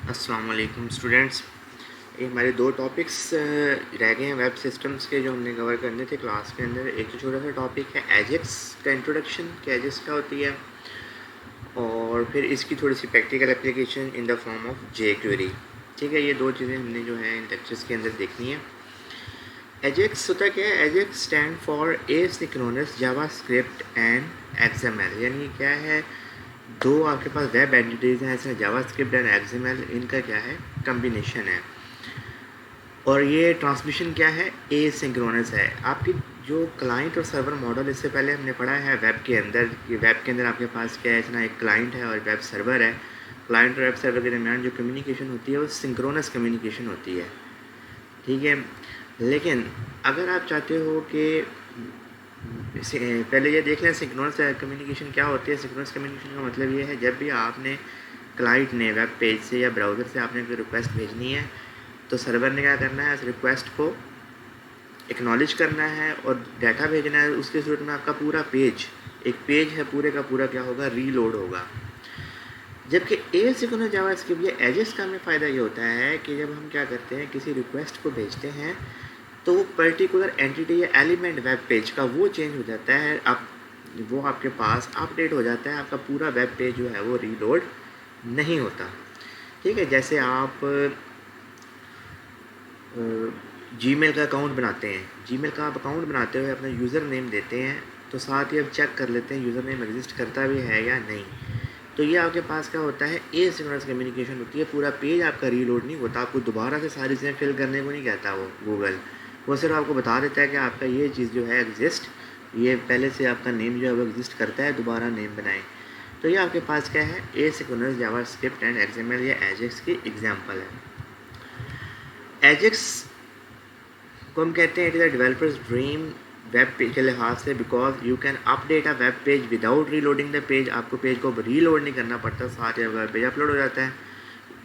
अस्सलाम वालेकुम स्टूडेंट्स। ये हमारे दो टॉपिक्स रह गए हैं वेब सिस्टम्स के जो हमने कवर करने थे क्लास के अंदर। एक तो छोटा सा टॉपिक है एजेक्स का इंट्रोडक्शन कि एजेक्स क्या होती है, और फिर इसकी थोड़ी सी practical application in the form of jQuery. ठीक है, ये दो चीज़ें हमने जो है इन लेक्चर्स के अंदर देखनी है। एजेक्स होता क्या है? Ajax stand for asynchronous JavaScript and XML. यानी क्या है, दो आपके पास वेब एंटिटीज़ हैं, इसमें जावास्क्रिप्ट एंड एक्सएमएल, इनका क्या है, कम्बिनेशन है। और ये ट्रांसमिशन क्या है, एसिंक्रोनस है। आपकी जो क्लाइंट और सर्वर मॉडल, इससे पहले हमने पढ़ा है वेब के अंदर कि वेब के अंदर आपके पास क्या है, इतना एक क्लाइंट है और वेब सर्वर है। क्लाइंट और वेब सर्वर के दरमियान जो कम्युनिकेशन होती है वो सिंक्रोनस कम्युनिकेशन होती है। ठीक है, लेकिन अगर आप चाहते हो कि पहले ये देख लें सिंक्रोनस कम्युनिकेशन क्या होती है। सिंक्रोनस कम्युनिकेशन का मतलब ये है, जब भी आपने क्लाइंट ने वेब पेज से या ब्राउज़र से आपने कोई रिक्वेस्ट भेजनी है तो सर्वर ने क्या करना है, इस रिक्वेस्ट को एक्नॉलेज करना है और डाटा भेजना है। उसके सूरत में आपका पूरा पेज, एक पेज है पूरे का पूरा, क्या होगा, रीलोड होगा। जबकि एसिंक्रोनस जावास्क्रिप्ट या एजेस का हमें फ़ायदा ये होता है कि जब हम क्या करते हैं, किसी रिक्वेस्ट को भेजते हैं तो वो पर्टिकुलर एंटिटी या एलिमेंट वेब पेज का वो चेंज हो जाता है, आप वो आपके पास अपडेट हो जाता है, आपका पूरा वेब पेज जो है वो रीलोड नहीं होता। ठीक है, जैसे आप जीमेल का अकाउंट बनाते हैं, जीमेल का आप अकाउंट बनाते हुए अपना यूज़र नेम देते हैं तो साथ ही आप चेक कर लेते हैं यूज़र नेम एग्जिस्ट करता भी है या नहीं। तो ये आपके पास क्या होता है, एसिंक्रोनस कम्युनिकेशन होती है। पूरा पेज आपका रीलोड नहीं होता, आपको दोबारा से सारी चीज़ें फिल करने को नहीं कहता वो गूगल, वो सिर्फ आपको बता देता है कि आपका ये चीज़ जो है एग्जिस्ट, ये पहले से आपका नेम जो है वो एग्जिस्ट करता है, दोबारा नेम बनाएं। तो ये आपके पास क्या है, एसिंक्रोनस जावास्क्रिप्ट एंड एक्सएमएल या एजेक्स की एग्जांपल है। एजेक्स को हम कहते हैं it is a developers dream web page के लिहाज से, because you can update a web page without reloading the page. आपको पेज को रीलोड नहीं करना पड़ता, साथ ही वेब पेज अपलोड हो जाता है।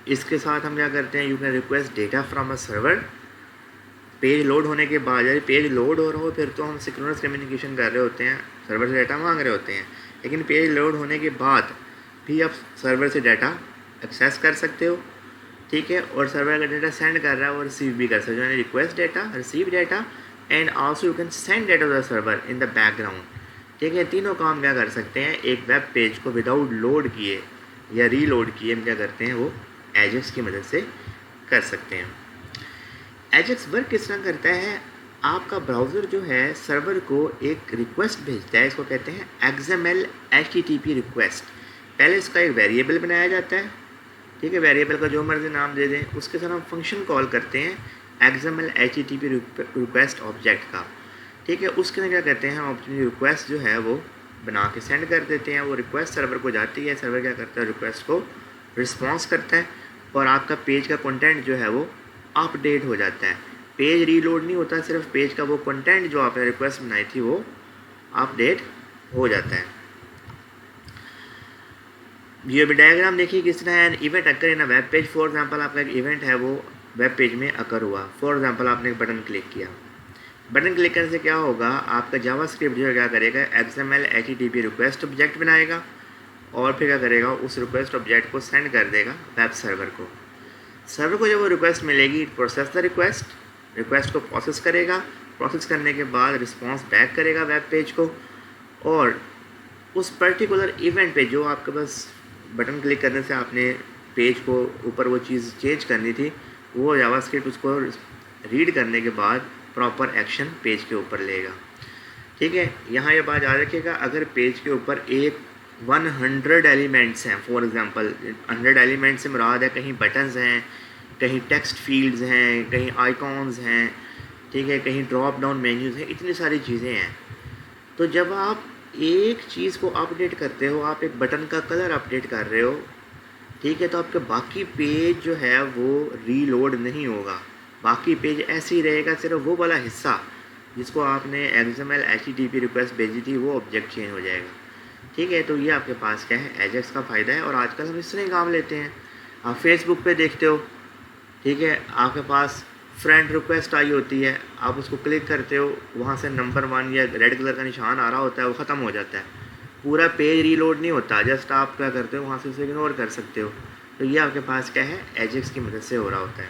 इसके साथ हम क्या करते हैं, you can request data from a server. Page load होने के बाद, यदि पेज लोड हो रहा हो फिर तो हम सिंक्रोनस कम्युनिकेशन कर रहे होते हैं, सर्वर से डाटा मांग रहे होते हैं। लेकिन पेज लोड होने के बाद भी आप सर्वर से डाटा एक्सेस कर सकते हो। ठीक है, और सर्वर का डाटा सेंड कर रहा है और रिसीव भी कर सकते हो, यानी request data, receive data and also you can send data to the server in the background. ठीक है, तीनों काम क्या कर सकते हैं, एक वेब पेज को विदाउट लोड किए या रीलोड किए हम क्या करते हैं, वो एजेक्स की मदद से कर सकते हैं। एजेक्स वर्क किस तरह करता है, आपका ब्राउज़र जो है सर्वर को एक रिक्वेस्ट भेजता है, इसको कहते हैं XML HTTP रिक्वेस्ट। पहले इसका एक वेरिएबल बनाया जाता है। ठीक है, वेरिएबल का जो मर्जी नाम दे दें, उसके साथ हम फंक्शन कॉल करते हैं XML HTTP रिक्वेस्ट ऑब्जेक्ट का। ठीक है, उसके अंदर क्या करते हैं, हम अपनी रिक्वेस्ट जो है वो बना के सेंड कर देते हैं। वो रिक्वेस्ट सर्वर को जाती है, सर्वर क्या करता है, रिक्वेस्ट को रिस्पॉन्स करता है और आपका पेज का कंटेंट जो है वो अपडेट हो जाता है। पेज रीलोड नहीं होता, सिर्फ पेज का वो कंटेंट जो आपने रिक्वेस्ट बनाई थी वो अपडेट हो जाता है। ये भी डायग्राम देखिए किस तरह है। Event occur in a web page, for example आपका एक इवेंट है वो वेब पेज में अकर हुआ। फॉर एग्जांपल आपने एक बटन क्लिक किया, बटन क्लिक करने से क्या होगा, आपका जावास्क्रिप्ट जो है क्या करेगा, XML HTTP रिक्वेस्ट ऑब्जेक्ट बनाएगा और फिर क्या करेगा, उस रिक्वेस्ट ऑब्जेक्ट को सेंड कर देगा वेब सर्वर को। सर्वर को जब वो रिक्वेस्ट मिलेगी, प्रोसेस द रिक्वेस्ट, रिक्वेस्ट को प्रोसेस करेगा, प्रोसेस करने के बाद रिस्पॉन्स बैक करेगा वेब पेज को, और उस पर्टिकुलर इवेंट पे जो आपके पास बटन क्लिक करने से आपने पेज को ऊपर वो चीज़ चेंज करनी थी, वो जावास्क्रिप्ट उसको रीड करने के बाद प्रॉपर एक्शन पेज के ऊपर लेगा। ठीक है, यहाँ ये बात याद रखिएगा, अगर पेज के ऊपर एक 100 एलिमेंट्स हैं, फॉर एग्जांपल 100 एलिमेंट्स से मुराद है कहीं बटन्स हैं, कहीं टेक्स्ट फील्ड्स हैं, कहीं आइकॉन्स हैं, ठीक है, कहीं ड्रॉप डाउन मेन्यूज़ हैं, इतनी सारी चीज़ें हैं। तो जब आप एक चीज़ को अपडेट करते हो, आप एक बटन का कलर अपडेट कर रहे हो, ठीक है, तो आपके बाकी पेज जो है वो रीलोड नहीं होगा, बाकी पेज ऐसे ही रहेगा, सिर्फ वो वाला हिस्सा जिसको आपने XML HTTP रिक्वेस्ट भेजी थी वो ऑब्जेक्ट चेंज हो जाएगा। ठीक है, तो ये आपके पास क्या है, एजेक्स का फ़ायदा है और आजकल हम इससे काम लेते हैं। आप फेसबुक पे देखते हो, ठीक है, आपके पास फ्रेंड रिक्वेस्ट आई होती है, आप उसको क्लिक करते हो, वहाँ से नंबर 1 या रेड कलर का निशान आ रहा होता है, वो ख़त्म हो जाता है, पूरा पेज रीलोड नहीं होता, जस्ट आप क्या करते हो, वहाँ से उसे इग्नोर कर सकते हो। तो ये आपके पास क्या है, एजेक्स की मदद से हो रहा होता है।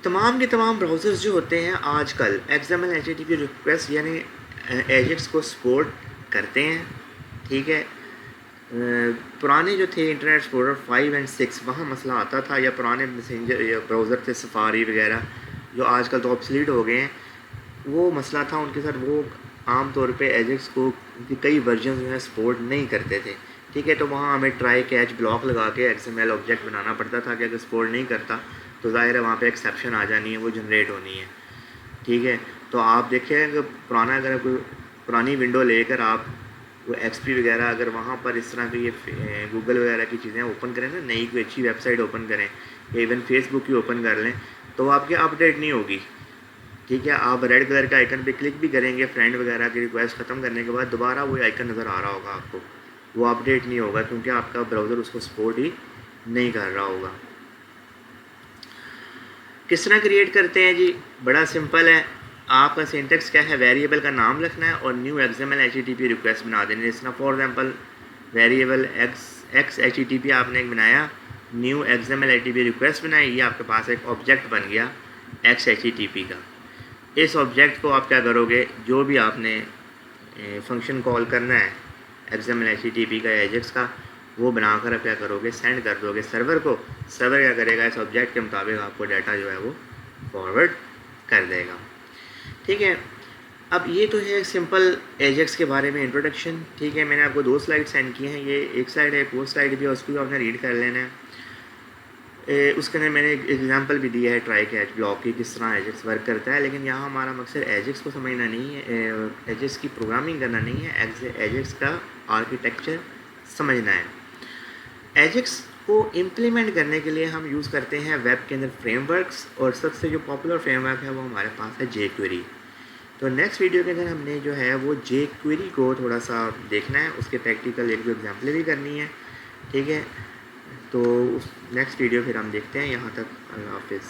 तमाम के तमाम ब्राउज़र्स जो होते हैं आजकल XML HTTP रिक्वेस्ट यानी एजेक्स को सपोर्ट करते हैं, ठीक है। पुराने जो थे इंटरनेट एक्सप्लोरर 5 और 6 वहाँ मसला आता था, या पुराने मैसेंजर या ब्राउज़र थे सफारी वगैरह जो आजकल तो ऑब्सलीट हो गए हैं, वो मसला था उनके साथ। वो आम तौर पे एजेक्स को कई वर्जन जो है सपोर्ट नहीं करते थे, ठीक है। तो वहाँ हमें ट्राई कैच ब्लॉक लगा के XML ऑब्जेक्ट बनाना पड़ता था कि अगर सपोर्ट नहीं करता तो ज़ाहिर है वहाँ पे एक्सेप्शन आ जानी है, वो जनरेट होनी है, ठीक है। तो आप देखें अगर पुराना, अगर कोई पुरानी विंडो लेकर आप वो XP वगैरह अगर वहाँ पर इस तरह की ये गूगल वगैरह की चीज़ें ओपन करें ना, नई कोई अच्छी वेबसाइट ओपन करें या इवन फेसबुक की ओपन कर लें, तो आपकी अपडेट नहीं होगी, ठीक है। आप रेड कलर के आइकन पे क्लिक भी करेंगे फ्रेंड वगैरह की रिक्वेस्ट ख़त्म करने के बाद, दोबारा वो आइकन नज़र आ रहा होगा आपको, वो अपडेट नहीं होगा क्योंकि आपका ब्राउज़र उसको सपोर्ट ही नहीं कर रहा होगा। किस तरह क्रिएट करते हैं जी, बड़ा सिंपल है। आपका सिंटेक्स क्या है, वेरिएबल का नाम लिखना है और न्यू XML HTTP रिक्वेस्ट बना देनी है। जिसना for example variable x HTTP आपने एक बनाया, न्यू XML HTTP रिक्वेस्ट बनाई, ये आपके पास एक ऑब्जेक्ट बन गया x HTTP का। इस ऑब्जेक्ट को आप क्या करोगे, जो भी आपने फंक्शन कॉल करना है XML HTTP का या एजेक्स का, वो बनाकर आप क्या करोगे, सेंड कर दोगे सर्वर को। सर्वर क्या करेगा, इस ऑब्जेक्ट के मुताबिक आपको डाटा जो है वो फॉरवर्ड कर देगा, ठीक है। अब ये तो है सिंपल एजेक्स के बारे में इंट्रोडक्शन, ठीक है। मैंने आपको 2 स्लाइड सेंड किए हैं, ये एक स्लाइड है, एक वो स्लाइड भी है, उसको भी आपने रीड कर लेना है। उसके अंदर मैंने एक एग्जांपल भी दिया है ट्राई कैच ब्लॉक की, किस तरह एजेक्स वर्क करता है। लेकिन यहाँ हमारा मकसद एजेक्स को समझना नहीं है, एजेक्स की प्रोग्रामिंग करना नहीं है, एजेक्स का आर्किटेक्चर समझना है। एजेक्स को इम्प्लीमेंट करने के लिए हम यूज़ करते हैं वेब के अंदर फ्रेमवर्क्स, और सबसे जो पॉपुलर फ्रेमवर्क है वो हमारे पास है jQuery। तो नेक्स्ट वीडियो के अंदर हमने जो है वो jQuery को थोड़ा सा देखना है, उसके प्रैक्टिकल एक दो एग्जाम्पल भी करनी है, ठीक है। तो नेक्स्ट वीडियो फिर हम देखते हैं। यहाँ तक अल्लाह हाफिज़।